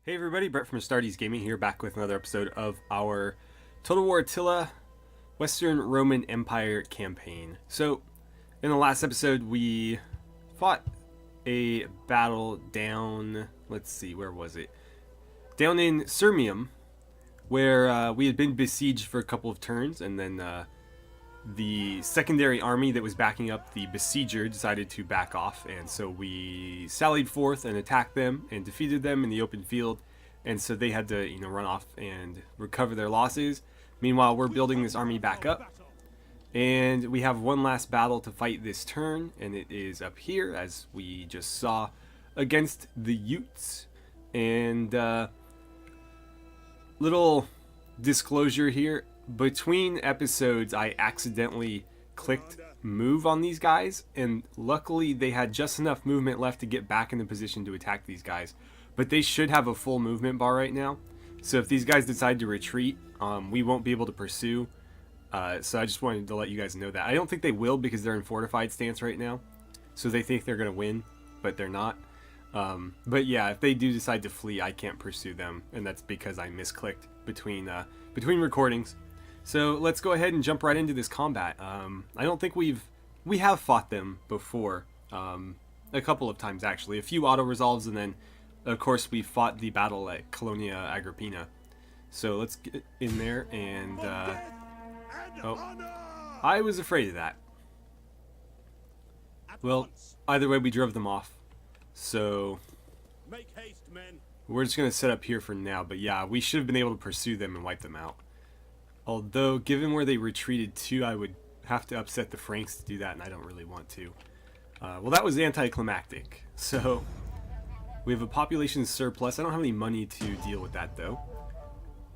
Hey everybody, Brett from AstartesGaming here, back with another episode of our Total War Attila Western Roman Empire campaign. So, in the last episode, we fought a battle down, let's see, where was it? Down in Sirmium, where we had been besieged for a couple of turns, and then the secondary army that was backing up the besieger decided to back off, and so we sallied forth and attacked them and defeated them in the open field, and so they had to run off and recover their losses. Meanwhile, we're building this army back up, and we have one last battle to fight this turn, and it is up here, as we just saw, against the Utes. And little disclosure here, between episodes I accidentally clicked move on these guys, and luckily they had just enough movement left to get back into position to attack these guys, but they should have a full movement bar right now, so if these guys decide to retreat, we won't be able to pursue. So I just wanted to let you guys know that. I don't think they will, because they're in fortified stance right now, so they think they're gonna win, but they're not. But yeah, if they do decide to flee, I can't pursue them, and that's because I misclicked between recordings. So let's go ahead and jump right into this combat. I don't think we have fought them before, a couple of times actually, a few auto resolves, and then of course we fought the battle at Colonia Agrippina. So let's get in there and oh, I was afraid of that. Well, either way, we drove them off. So Make haste, men. we're just gonna set up here for now. But yeah, we should have been able to pursue them and wipe them out. Although, given where they retreated to, I would have to upset the Franks to do that, and I don't really want to. Well, that was anticlimactic. So, we have a population surplus. I don't have any money to deal with that, though.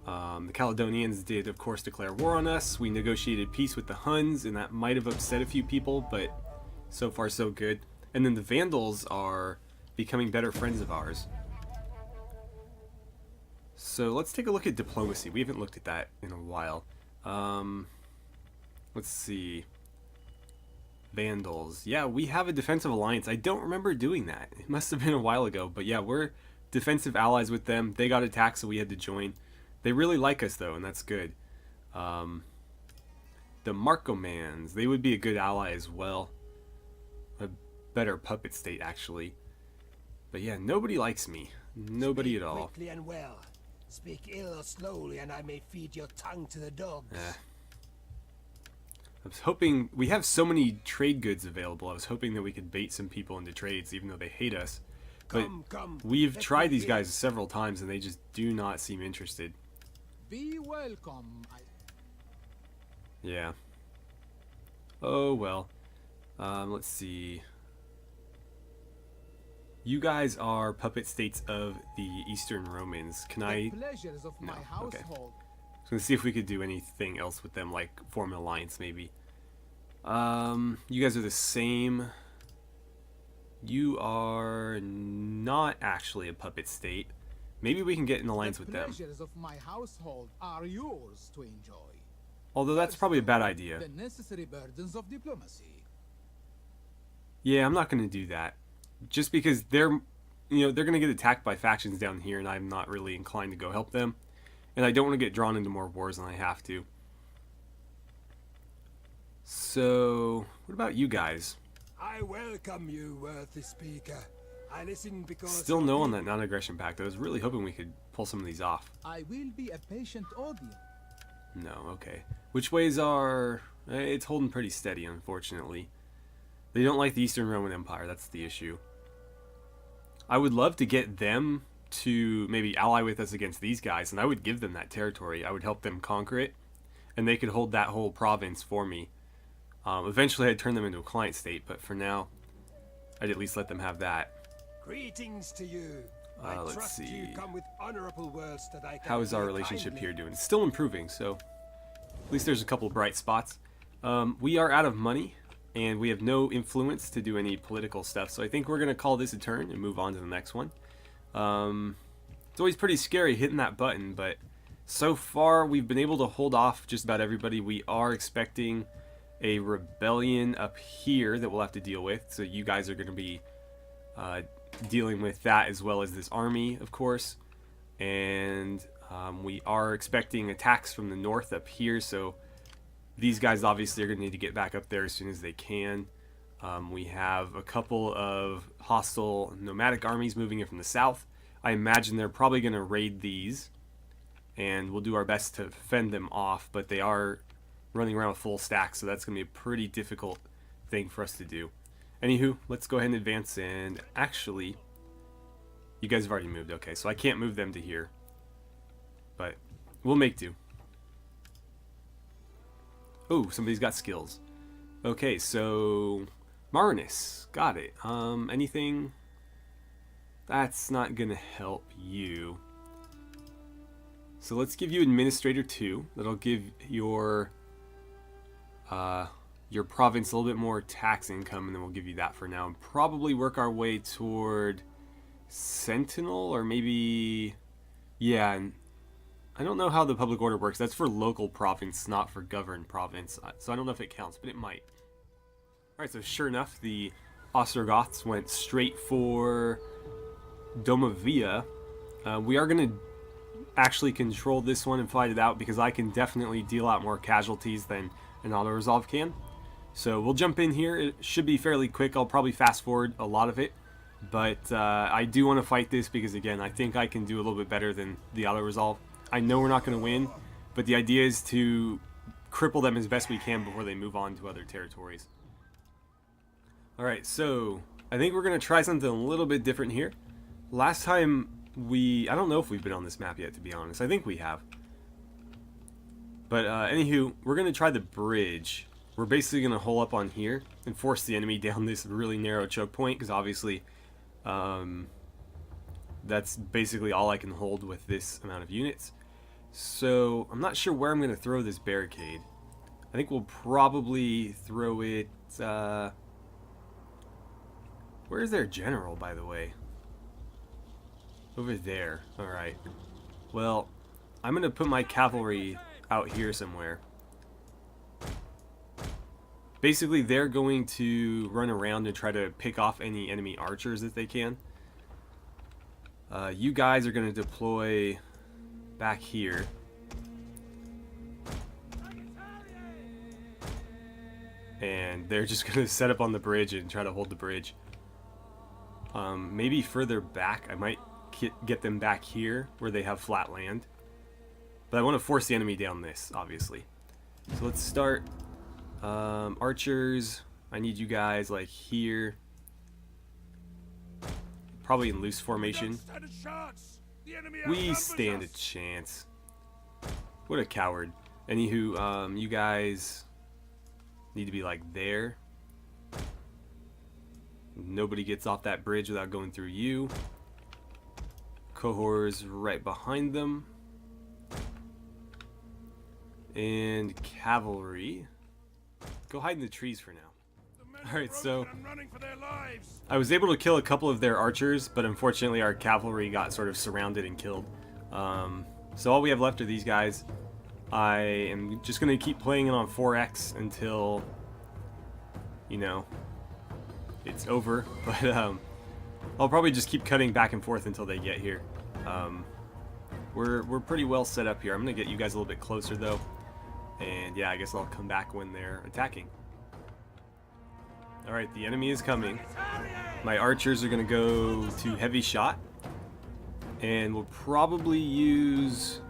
The Caledonians did, of course, declare war on us. We negotiated peace with the Huns, and that might have upset a few people, but so far so good. And then the Vandals are becoming better friends of ours. So let's take a look at diplomacy. We haven't looked at that in a while. Let's see. Vandals. Yeah, we have a defensive alliance. I don't remember doing that. It must have been a while ago. But yeah, we're defensive allies with them. They got attacked, so we had to join. They really like us, though, and that's good. The Markomans. They would be a good ally as well. A better puppet state, actually. But yeah, nobody likes me. Nobody at all. Quickly and well. Speak ill or slowly, and I may feed your tongue to the dogs. I was hoping, we have so many trade goods available, I was hoping that we could bait some people into trades, even though they hate us. But Come, we've tried these guys several times, and they just do not seem interested. Be welcome. Yeah. Oh, well. Let's see. You guys are puppet states of the Eastern Romans. Can I... Pleasures of No, my okay. household. So let's see if we could do anything else with them, like form an alliance, maybe. You guys are the same. You are not actually a puppet state. Maybe we can get an alliance with them. Pleasures of my household are yours to enjoy. Although that's probably a bad idea. The necessary burdens of diplomacy. Yeah, I'm not going to do that. Just because they're going to get attacked by factions down here, and I'm not really inclined to go help them. And I don't want to get drawn into more wars than I have to. So, what about you guys? I welcome you, worthy speaker. I listen because... Still no on that non-aggression pact. I was really hoping we could pull some of these off. I will be a patient audience. No, okay. Which ways are... It's holding pretty steady, unfortunately. They don't like the Eastern Roman Empire, that's the issue. I would love to get them to maybe ally with us against these guys, and I would give them that territory. I would help them conquer it, and they could hold that whole province for me. Eventually I'd turn them into a client state, but for now, I'd at least let them have that. Greetings to you. I Let's trust see. you come with honorable words that I can How is our hear relationship kindly. here doing? It's still improving, so at least there's a couple bright spots. We are out of money, and we have no influence to do any political stuff, so I think we're going to call this a turn and move on to the next one. It's always pretty scary hitting that button, but so far we've been able to hold off just about everybody. We are expecting a rebellion up here that we'll have to deal with, so you guys are going to be dealing with that as well as this army, of course. And we are expecting attacks from the north up here, so these guys obviously are going to need to get back up there as soon as they can. We have a couple of hostile nomadic armies moving in from the south. I imagine they're probably going to raid these, and we'll do our best to fend them off, but they are running around with full stacks, so that's going to be a pretty difficult thing for us to do. Anywho, let's go ahead and advance, and actually, you guys have already moved. Okay, so I can't move them to here, but we'll make do. Oh, somebody's got skills. Okay, so Marnus, got it. Anything? That's not gonna help you. So let's give you Administrator 2. That'll give your province a little bit more tax income, and then we'll give you that for now. And probably work our way toward Sentinel, or maybe, yeah. And I don't know how the public order works. That's for local province, not for governed province. So I don't know if it counts, but it might. Alright, so sure enough, the Ostrogoths went straight for Domavia. We are going to actually control this one and fight it out, because I can definitely deal out more casualties than an auto-resolve can. So we'll jump in here. It should be fairly quick. I'll probably fast forward a lot of it. But I do want to fight this because, again, I think I can do a little bit better than the auto-resolve. I know we're not going to win, but the idea is to cripple them as best we can before they move on to other territories. Alright, so I think we're going to try something a little bit different here. Last time I don't know if we've been on this map yet, to be honest. I think we have. But anywho, we're going to try the bridge. We're basically going to hole up on here and force the enemy down this really narrow choke point, because obviously that's basically all I can hold with this amount of units. So I'm not sure where I'm going to throw this barricade. I think we'll probably throw it... where's their general, by the way? Over there. Alright. Well, I'm going to put my cavalry out here somewhere. Basically, they're going to run around and try to pick off any enemy archers that they can. You guys are going to deploy back here. And they're just going to set up on the bridge and try to hold the bridge. Maybe further back, I might get them back here where they have flat land. But I want to force the enemy down this, obviously. So let's start. Archers, I need you guys like here. Probably in loose formation. We stand a chance. What a coward. Anywho, you guys need to be like there. Nobody gets off that bridge without going through you. Cohors right behind them. And cavalry. Go hide in the trees for now. Alright, so I was able to kill a couple of their archers, but unfortunately our cavalry got sort of surrounded and killed. So all we have left are these guys. I am just going to keep playing it on 4x until, you know, it's over. But I'll probably just keep cutting back and forth until they get here. We're pretty well set up here. I'm going to get you guys a little bit closer though. And yeah, I guess I'll come back when they're attacking. Alright, the enemy is coming. My archers are going to go to heavy shot. And we'll probably use...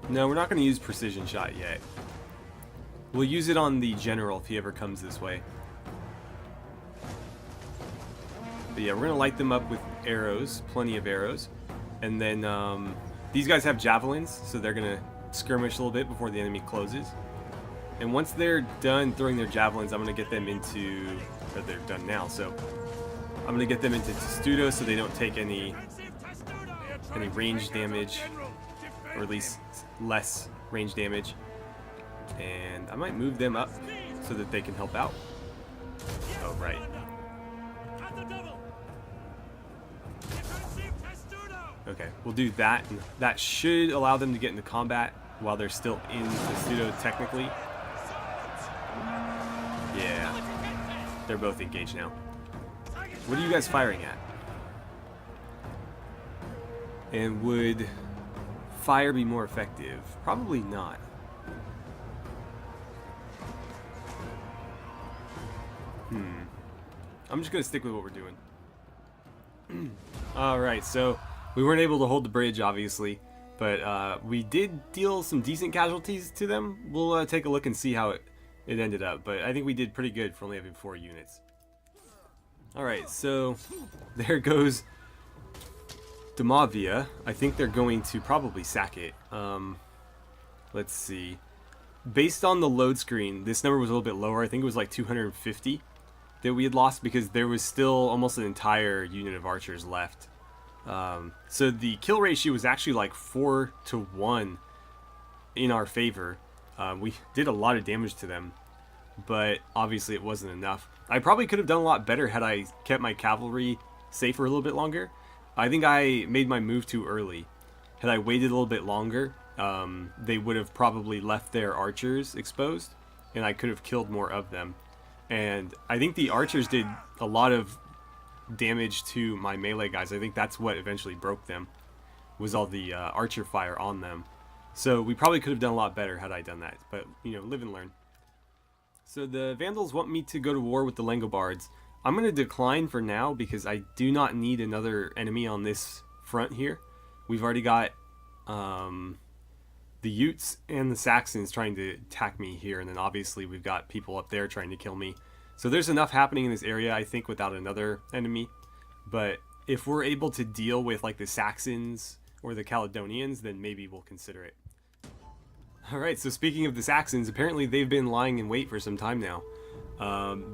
No, we're not going to use precision shot yet. We'll use it on the general if he ever comes this way. But yeah, we're going to light them up with arrows, plenty of arrows. And then these guys have javelins, so they're going to skirmish a little bit before the enemy closes. And once they're done throwing their javelins, I'm going to get them into... Or they're done now, so... I'm going to get them into Testudo so they don't take any range damage. Or at least less range damage. And I might move them up so that they can help out. Oh, right. Okay, we'll do that. And that should allow them to get into combat while they're still in Testudo, technically. Yeah. They're both engaged now. What are you guys firing at? And would fire be more effective? Probably not. I'm just going to stick with what we're doing. Alright, so we weren't able to hold the bridge, obviously. But we did deal some decent casualties to them. We'll take a look and see how it ended up. But I think we did pretty good for only having 4 units. Alright, so there goes Damavia. I think they're going to probably sack it. Let's see. Based on the load screen, this number was a little bit lower. I think it was like 250 that we had lost because there was still almost an entire unit of archers left. So the kill ratio was actually like 4-to-1 in our favor. We did a lot of damage to them, but obviously it wasn't enough. I probably could have done a lot better had I kept my cavalry safe for a little bit longer. I think I made my move too early. Had I waited a little bit longer, they would have probably left their archers exposed, and I could have killed more of them. And I think the archers did a lot of damage to my melee guys. I think that's what eventually broke them, was all the archer fire on them. So we probably could have done a lot better had I done that, but you know, live and learn. So the Vandals want me to go to war with the Langobards. I'm going to decline for now because I do not need another enemy on this front here. We've already got the Utes and the Saxons trying to attack me here, and then obviously we've got people up there trying to kill me. So there's enough happening in this area, I think, without another enemy. But if we're able to deal with like the Saxons or the Caledonians, then maybe we'll consider it. Alright, so speaking of the Saxons, apparently they've been lying in wait for some time now.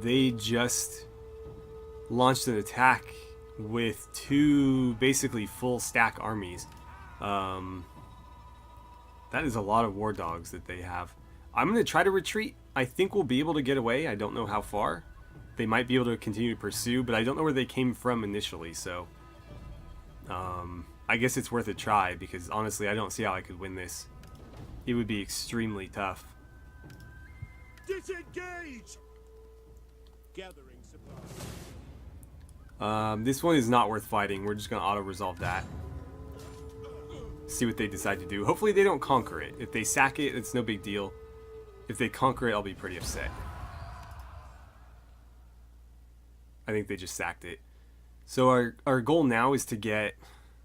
They just launched an attack with 2 basically full stack armies. That is a lot of war dogs that they have. I'm going to try to retreat. I think we'll be able to get away. I don't know how far. They might be able to continue to pursue, but I don't know where they came from initially, so I guess it's worth a try, because honestly I don't see how I could win this. It would be extremely tough. Disengage! Gathering supplies. This one is not worth fighting. We're just going to auto-resolve that. See what they decide to do. Hopefully they don't conquer it. If they sack it, it's no big deal. If they conquer it, I'll be pretty upset. I think they just sacked it. So our goal now is to get...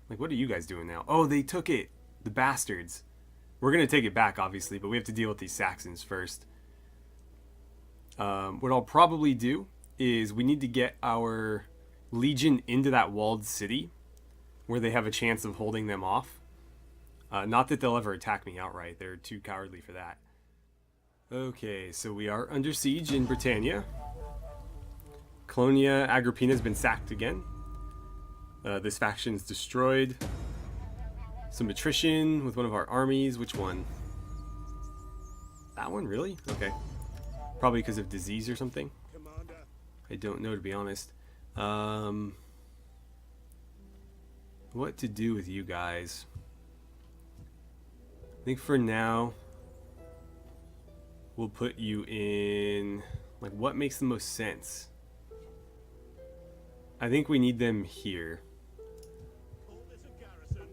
Like, what are you guys doing now? Oh, they took it. The bastards. We're going to take it back, obviously, but we have to deal with these Saxons first. What I'll probably do is we need to get our legion into that walled city where they have a chance of holding them off. Not that they'll ever attack me outright. They're too cowardly for that. Okay, so we are under siege in Britannia. Colonia Agrippina has been sacked again. This faction's destroyed. Some attrition with one of our armies. Which one? That one, really? Okay. Probably because of disease or something. Commander. I don't know, to be honest. What to do with you guys? I think for now we'll put you in, like, what makes the most sense? I think we need them here. Call this a garrison.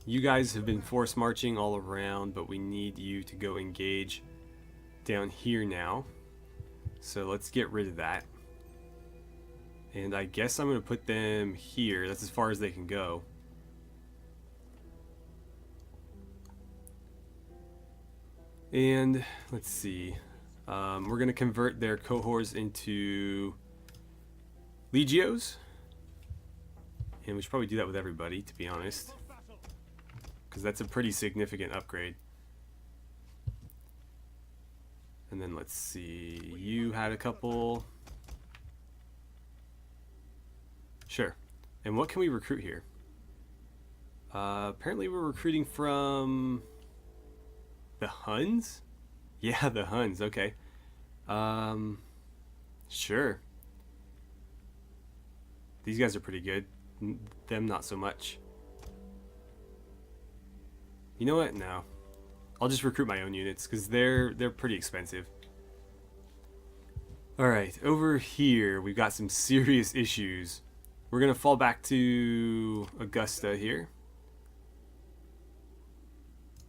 You guys have been force marching all around, but we need you to go engage down here now. So let's get rid of that. And I guess I'm going to put them here. That's as far as they can go. And let's see. We're going to convert their cohorts into legios. And we should probably do that with everybody, to be honest. Because that's a pretty significant upgrade. And then let's see. You had a couple. Sure. And what can we recruit here? Apparently we're recruiting from the Huns? Yeah, the Huns. Okay. Sure. These guys are pretty good. Them not so much. You know what? No. I'll just recruit my own units because they're pretty expensive. Alright, over here we've got some serious issues. We're going to fall back to Augusta here.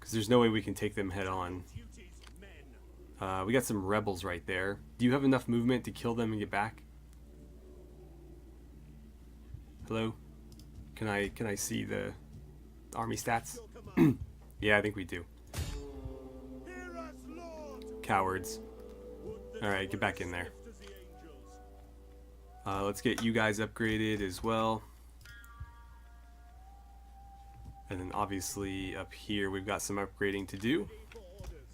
because there's no way we can take them head on. Duties, men. We got some rebels right there. Do you have enough movement to kill them and get back? Hello? Can I see the army stats? Your command. Yeah, I think we do. Hear us, Lord. Cowards. Would that Alright, you get were back in there. swift as the angels. Let's get you guys upgraded as well. And then obviously up here we've got some upgrading to do. For orders.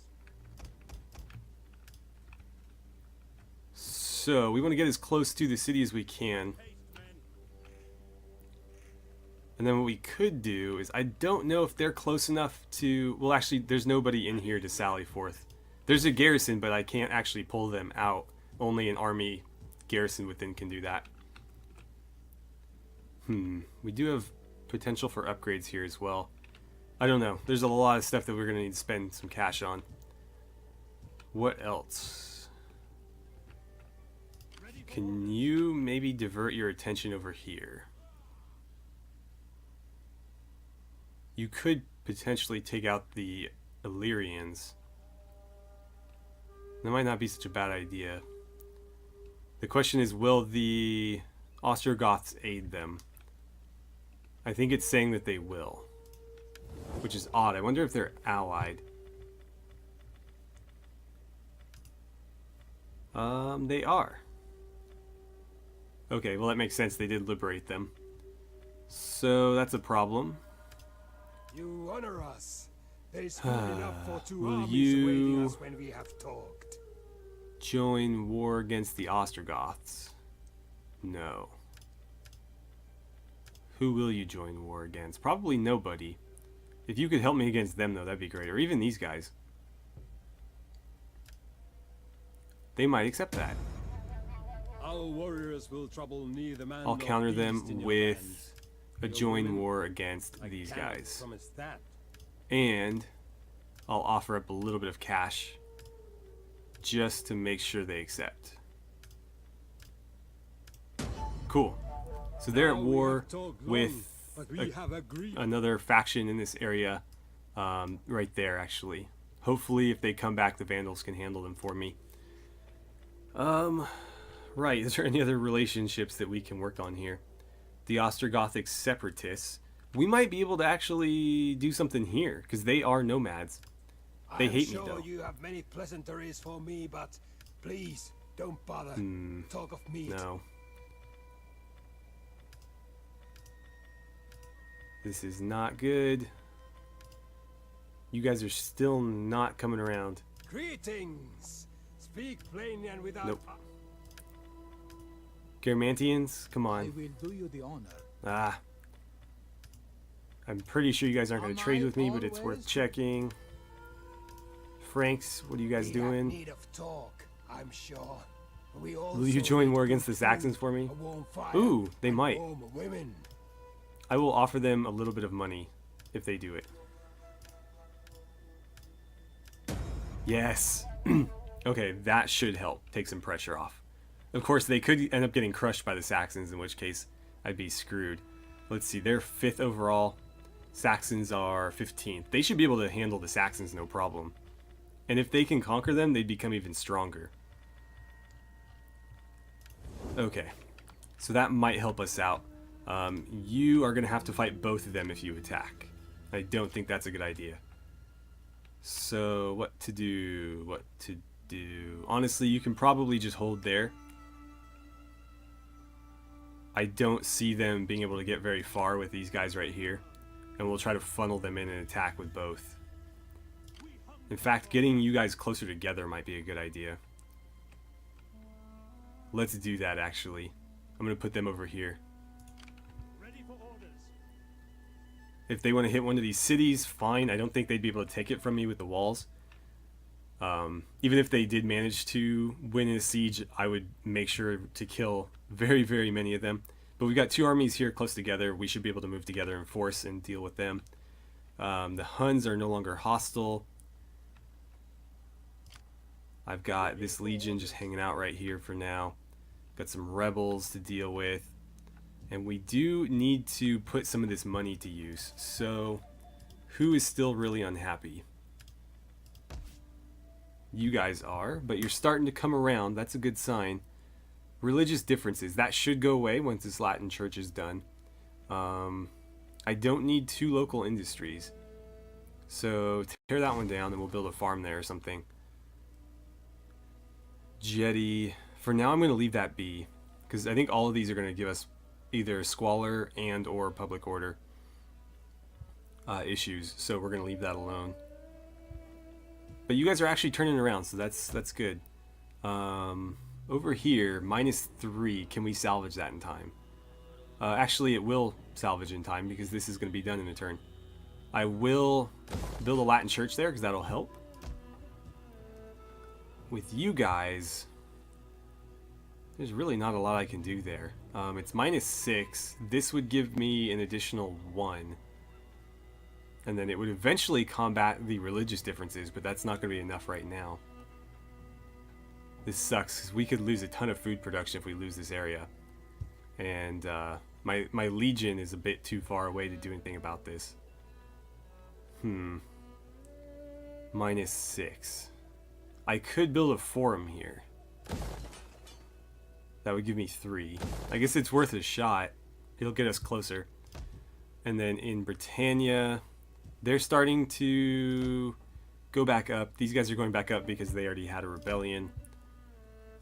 So we want to get as close to the city as we can. Haste, men. And then what we could do is, I don't know if they're close enough to... Well, actually, there's nobody in here to sally forth. There's a garrison, but I can't actually pull them out. Only an army garrison within can do that. We do have potential for upgrades here as well. I don't know. There's a lot of stuff that we're going to need to spend some cash on. What else? Can you maybe divert your attention over here? You could potentially take out the Illyrians. That might not be such a bad idea. The question is, will the Ostrogoths aid them? I think it's saying that they will, which is odd. I wonder if they're allied. They are. Okay, well that makes sense. They did liberate them. So that's a problem. You honor us. There is food enough for two Will armies you- awaiting us when we have talked. Join war against the Ostrogoths? No. Who will you join war against? Probably nobody. If you could help me against them, though, that'd be great. Or even these guys. They might accept that. Our warriors will trouble neither man I'll nor counter beast them in your with lands. a Your join women, war against I these cannot guys. promise that. And I'll offer up a little bit of cash just to make sure they accept. Cool. So they're at Now we war have talked long, with but we have agreed. another faction in this area, right there actually. Hopefully if they come back, the Vandals can handle them for me. Right, is there any other relationships that we can work on here? The Ostrogothic separatists. We might be able to actually do something here, because they are nomads. They I'm hate me, sure though. you have many pleasantries for me, but please don't bother. Talk of meat. No. This is not good. You guys are still not coming around. Greetings. Speak plainly and without. Nope. Garamantians, come I on. will do you the honor. Ah. I'm pretty sure you guys aren't going to Am trade I with me, but it's worth always- checking. Franks, what are you guys We have doing? need of talk, I'm sure. We Will you also join need war good against the food, Saxons for me? a warm fire, Ooh, they and might. warm women. I will offer them a little bit of money if they do it. Yes. Okay, that should help take some pressure off. Of course, they could end up getting crushed by the Saxons, in which case I'd be screwed. Let's see, they're 5th overall. Saxons are 15th. They should be able to handle the Saxons no problem. And if they can conquer them, they'd become even stronger. Okay, so that might help us out. You are going to have to fight both of them if you attack. I don't think that's a good idea. So, what to do? What to do? Honestly, you can probably just hold there. I don't see them being able to get very far with these guys right here. And we'll try to funnel them in and attack with both. In fact, getting you guys closer together might be a good idea. Let's do that, actually. I'm going to put them over here. Ready for orders. If they want to hit one of these cities, fine. I don't think they'd be able to take it from me with the walls. Even if they did manage to win in a siege, I would make sure to kill very, very many of them. But we've got 2 armies here close together. We should be able to move together in force and deal with them. The Huns are no longer hostile. I've got this legion just hanging out right here for now. Got some rebels to deal with. And we do need to put some of this money to use. So, Who is still really unhappy? You guys are, but you're starting to come around. That's a good sign. Religious differences. That should go away once this Latin church is done. I don't need 2 local industries. So tear that one down and we'll build a farm there or something. Jetty. For now I'm going to leave that be. Because I think all of these are going to give us either squalor and or public order issues. So we're going to leave that alone. But you guys are actually turning around, so that's good. Over here, -3. Can we salvage that in time? Actually, it will salvage in time because this is going to be done in a turn. I will build a Latin church there because that'll help. With you guys, there's really not a lot I can do there. It's -6. This would give me an additional 1. And then it would eventually combat the religious differences, but that's not going to be enough right now. This sucks because we could lose a ton of food production if we lose this area. And my legion is a bit too far away to do anything about this. -6. I could build a forum here. That would give me 3. I guess it's worth a shot. It'll get us closer. And then in Britannia, they're starting to go back up. These guys are going back up because they already had a rebellion.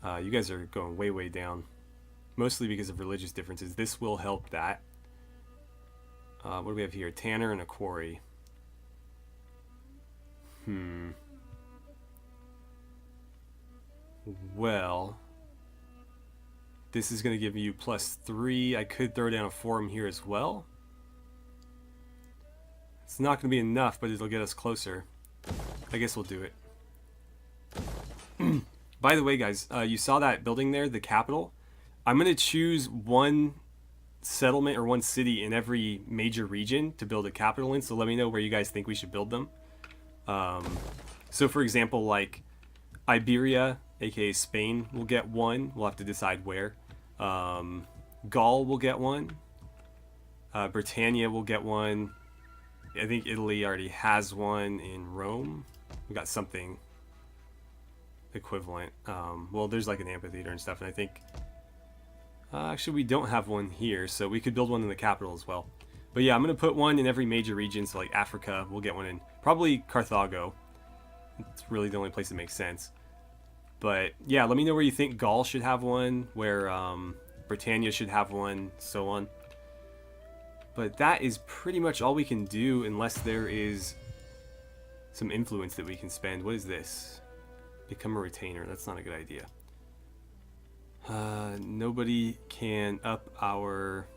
You guys are going way, way down. Mostly because of religious differences. This will help that. What do we have here? Tanner and a quarry. Well, this is going to give you +3. I could throw down a forum here as well. It's not going to be enough, but it'll get us closer. I guess we'll do it. By the way, guys, you saw that building there, the capital. I'm going to choose one settlement or one city in every major region to build a capital in, so let me know where you guys think we should build them. So for example, like Iberia, aka Spain, will get one. We'll have to decide where. Gaul will get one. Britannia will get one. I think Italy already has one in Rome. We got something equivalent. Well, there's like an amphitheater and stuff, and I think actually we don't have one here, so we could build one in the capital as well. But yeah, I'm gonna put one in every major region. So like Africa, we'll get one in probably Carthago. It's really the only place that makes sense. But yeah, let me know where you think Gaul should have one, where Britannia should have one, so on. But that is pretty much all we can do unless there is some influence that we can spend. What is this? Become a retainer. That's not a good idea. Nobody can up our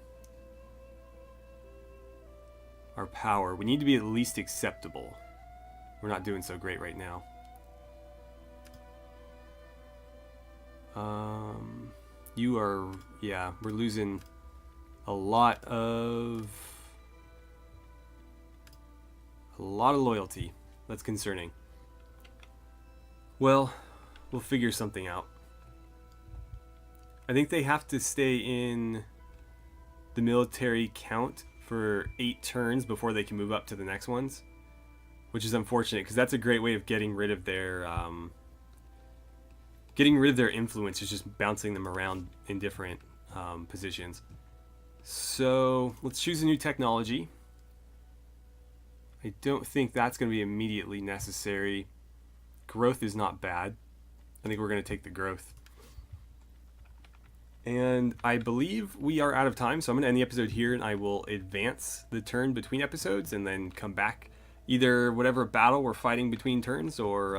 power. We need to be at least acceptable. We're not doing so great right now. You are, yeah, we're losing a lot of loyalty. That's concerning. Well, we'll figure something out. I think they have to stay in the military count for 8 turns before they can move up to the next ones, which is unfortunate because that's a great way of getting rid of their influence, is just bouncing them around in different positions. So let's choose a new technology. I don't think that's going to be immediately necessary. Growth is not bad. I think we're going to take the growth. And I believe we are out of time, so I'm going to end the episode here, and I will advance the turn between episodes and then come back. Either whatever battle we're fighting between turns or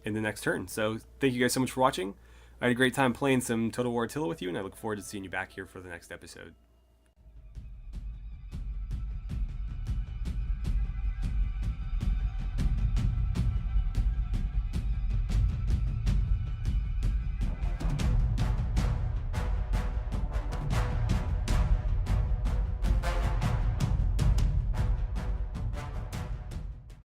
in the next turn. So thank you guys so much for watching. I had a great time playing some Total War Attila with you, and I look forward to seeing you back here for the next episode.